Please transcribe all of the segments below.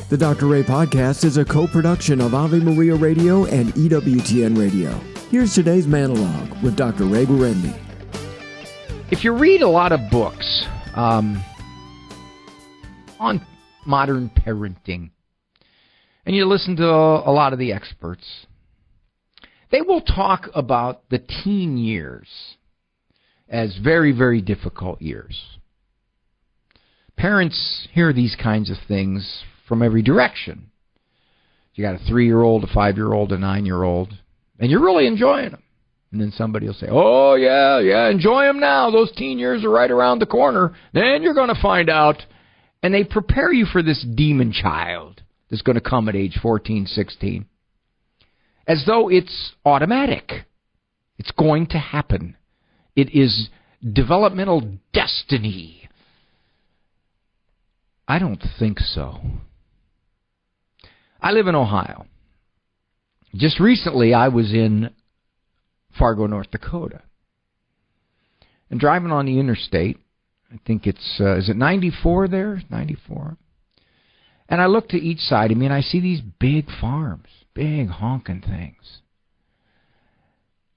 The Dr. Ray Podcast is a co-production of Ave Maria Radio and EWTN Radio. Here's today's monologue with Dr. Ray Guarendi. If you read a lot of books on modern parenting, and you listen to a lot of the experts, they will talk about the teen years as very, very difficult years. Parents hear these kinds of things from every direction. You got a 3-year-old, a 5-year-old, a 9-year-old, and you're really enjoying them. And then somebody will say, oh, yeah, enjoy them now. Those teen years are right around the corner. Then you're going to find out. And they prepare you for this demon child that's going to come at age 14, 16. As though it's automatic. It's going to happen. It is developmental destiny. I don't think so. I live in Ohio. Just recently, I was in Fargo, North Dakota. And driving on the interstate, I think it's, is it 94 there? 94. And I look to each side of me, and I see these big farms, big honking things.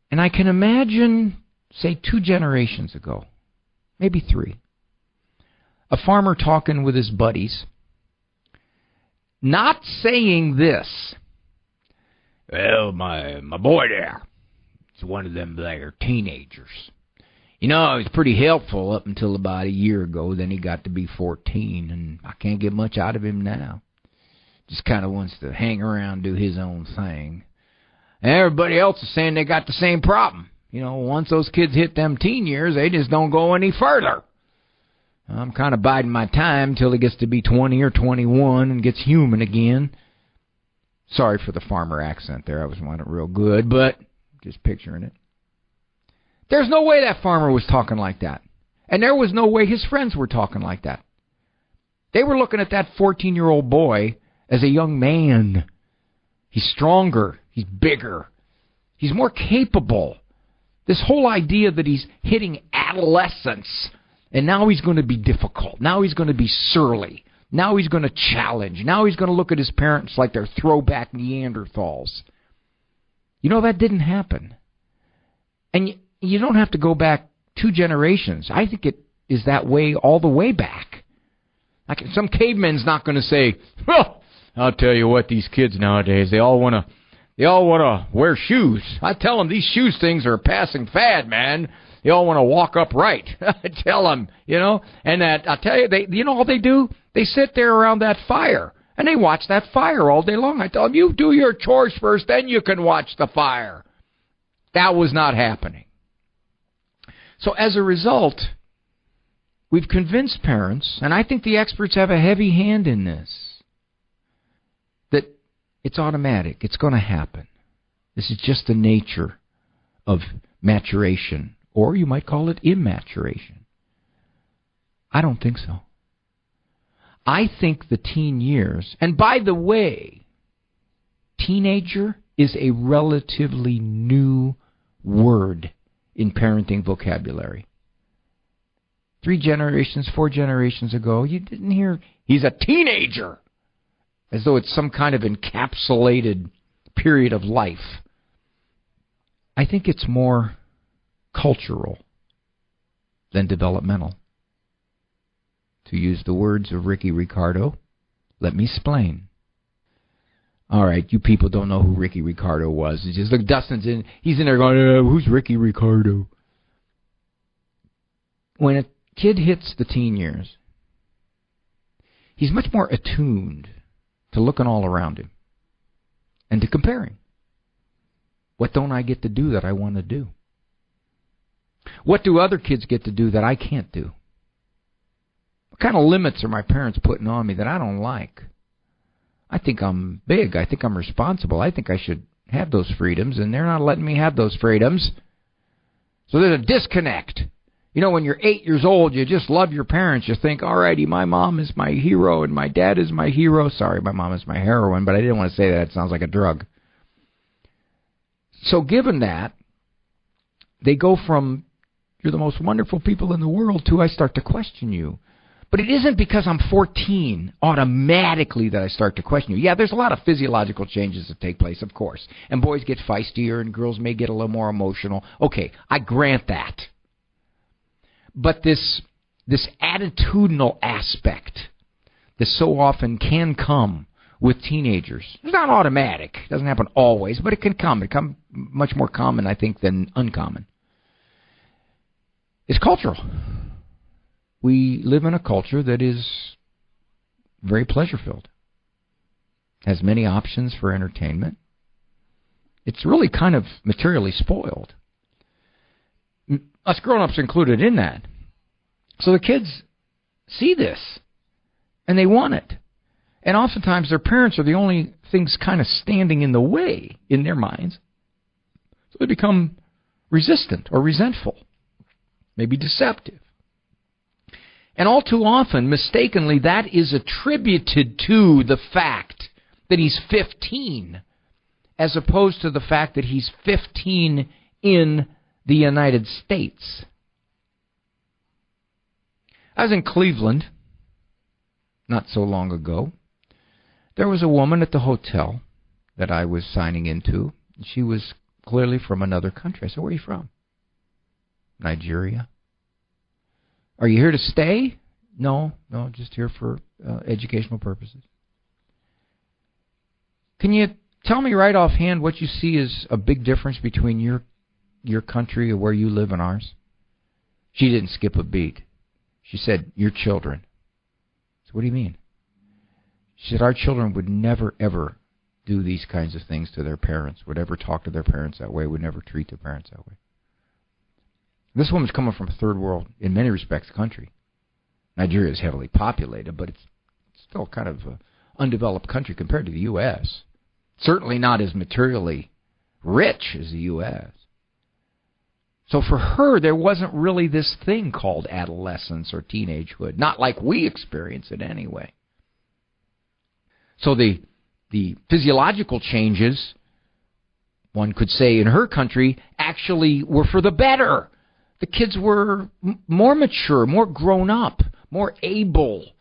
And I can imagine, say, 2 generations ago, maybe 3, a farmer talking with his buddies, not saying this, well, my boy there, it's one of them there teenagers. You know, he was pretty helpful up until about a year ago. Then he got to be 14, and I can't get much out of him now. Just kind of wants to hang around, do his own thing. And everybody else is saying they got the same problem. You know, once those kids hit them teen years, they just don't go any further. I'm kind of biding my time till he gets to be 20 or 21 and gets human again. Sorry for the farmer accent there. I wasn't real good, but just picturing it. There's no way that farmer was talking like that. And there was no way his friends were talking like that. They were looking at that 14-year-old boy as a young man. He's stronger. He's bigger. He's more capable. This whole idea that he's hitting adolescence, and now he's going to be difficult. Now he's going to be surly. Now he's going to challenge. Now he's going to look at his parents like they're throwback Neanderthals. You know, that didn't happen. And you don't have to go back 2 generations. I think it is that way all the way back. Like some caveman's not going to say, well, I'll tell you what, these kids nowadays, they all want to wear shoes. I tell them these shoes things are a passing fad, man. They all want to walk upright. I tell them, you know, and that I tell you, you know all they do? They sit there around that fire and they watch that fire all day long. I tell them, you do your chores first, then you can watch the fire. That was not happening. So as a result, we've convinced parents, and I think the experts have a heavy hand in this, that it's automatic. It's going to happen. This is just the nature of maturation, or you might call it immaturation. I don't think so. I think the teen years, and by the way, teenager is a relatively new word in parenting vocabulary. 3 generations, 4 generations ago, you didn't hear, he's a teenager, as though it's some kind of encapsulated period of life. I think it's more cultural than developmental. To use the words of Ricky Ricardo, let me explain. All right, you people don't know who Ricky Ricardo was. It's just look, Dustin's in. He's in there going, "Who's Ricky Ricardo?" When a kid hits the teen years, he's much more attuned to looking all around him and to comparing. What don't I get to do that I want to do? What do other kids get to do that I can't do? What kind of limits are my parents putting on me that I don't like? I think I'm big. I think I'm responsible. I think I should have those freedoms, and they're not letting me have those freedoms. So there's a disconnect. You know, when you're 8 years old, you just love your parents. You think, all righty, my mom is my hero and my dad is my hero. Sorry, my mom is my heroine, but I didn't want to say that. It sounds like a drug. So given that, they go from, you're the most wonderful people in the world, to I start to question you. But it isn't because I'm 14 automatically that I start to question you. Yeah, there's a lot of physiological changes that take place, of course. And boys get feistier and girls may get a little more emotional. Okay, I grant that. But this attitudinal aspect that so often can come with teenagers, it's not automatic. It doesn't happen always, but it can come. It can much more common, I think, than uncommon. It's cultural. We live in a culture that is very pleasure-filled, has many options for entertainment. It's really kind of materially spoiled. Us grown-ups included in that. So the kids see this, and they want it. And oftentimes their parents are the only things kind of standing in the way in their minds. So they become resistant or resentful, maybe deceptive. And all too often, mistakenly, that is attributed to the fact that he's 15, as opposed to the fact that he's 15 in the United States. I was in Cleveland not so long ago. There was a woman at the hotel that I was signing into. She was clearly from another country. I said, "Where are you from?" "Nigeria." "Are you here to stay?" No, just here for educational purposes." "Can you tell me right offhand what you see as a big difference between your country or where you live and ours?" She didn't skip a beat. She said, "Your children." So what do you mean? She said, "Our children would never, ever do these kinds of things to their parents, would ever talk to their parents that way, would never treat their parents that way." This woman's coming from a third world, in many respects, country. Nigeria is heavily populated, but it's still kind of an undeveloped country compared to the U.S. Certainly not as materially rich as the U.S. So for her, there wasn't really this thing called adolescence or teenagehood, not like we experience it anyway. So the physiological changes, one could say in her country, actually were for the better. The kids were more mature, more grown up, more able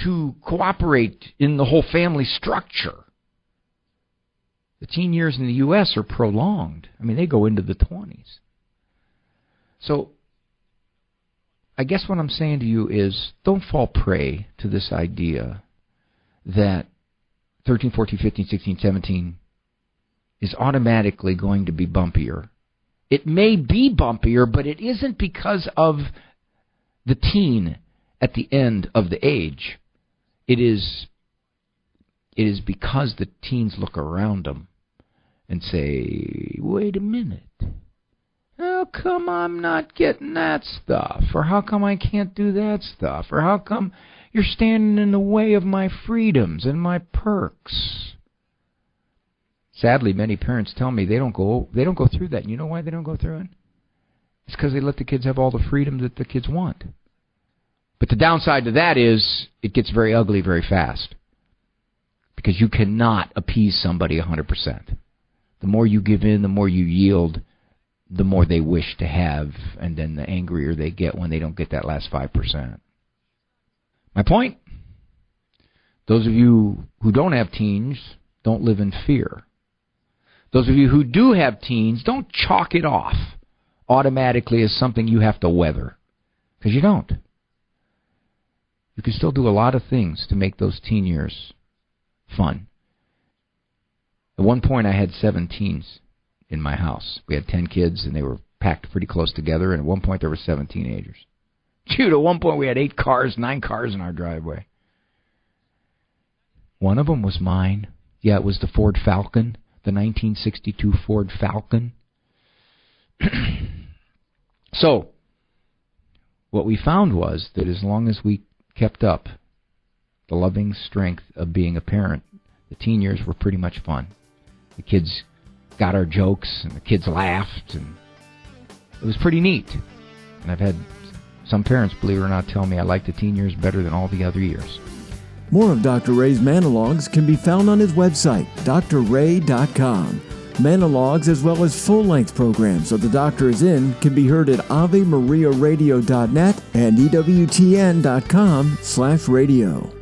to cooperate in the whole family structure. The teen years in the U.S. are prolonged. I mean, they go into the 20s. So I guess what I'm saying to you is don't fall prey to this idea that 13, 14, 15, 16, 17 is automatically going to be bumpier. It may be bumpier, but it isn't because of the teen at the end of the age. It is because the teens look around them and say, "Wait a minute. How come I'm not getting that stuff? Or how come I can't do that stuff? Or how come you're standing in the way of my freedoms and my perks?" Sadly, many parents tell me they don't go through that. And you know why they don't go through it? It's because they let the kids have all the freedom that the kids want. But the downside to that is it gets very ugly very fast. Because you cannot appease somebody 100%. The more you give in, the more you yield, the more they wish to have, and then the angrier they get when they don't get that last 5%. My point? Those of you who don't have teens don't live in fear. Those of you who do have teens, don't chalk it off automatically as something you have to weather. Because you don't. You can still do a lot of things to make those teen years fun. At one point, I had 7 teens in my house. We had 10 kids, and they were packed pretty close together, and at one point, there were 7 teenagers. Shoot, at one point, we had 9 cars in our driveway. One of them was mine. Yeah, it was the Ford Falcon, the 1962 Ford Falcon. So, what we found was that as long as we kept up the loving strength of being a parent, the teen years were pretty much fun. The kids got our jokes, and the kids laughed, and it was pretty neat. And I've had some parents, believe it or not, tell me I like the teen years better than all the other years. More of Dr. Ray's monologues can be found on his website, drray.com. Monologues as well as full-length programs of The Doctor Is In can be heard at AveMariaRadio.net and EWTN.com/radio.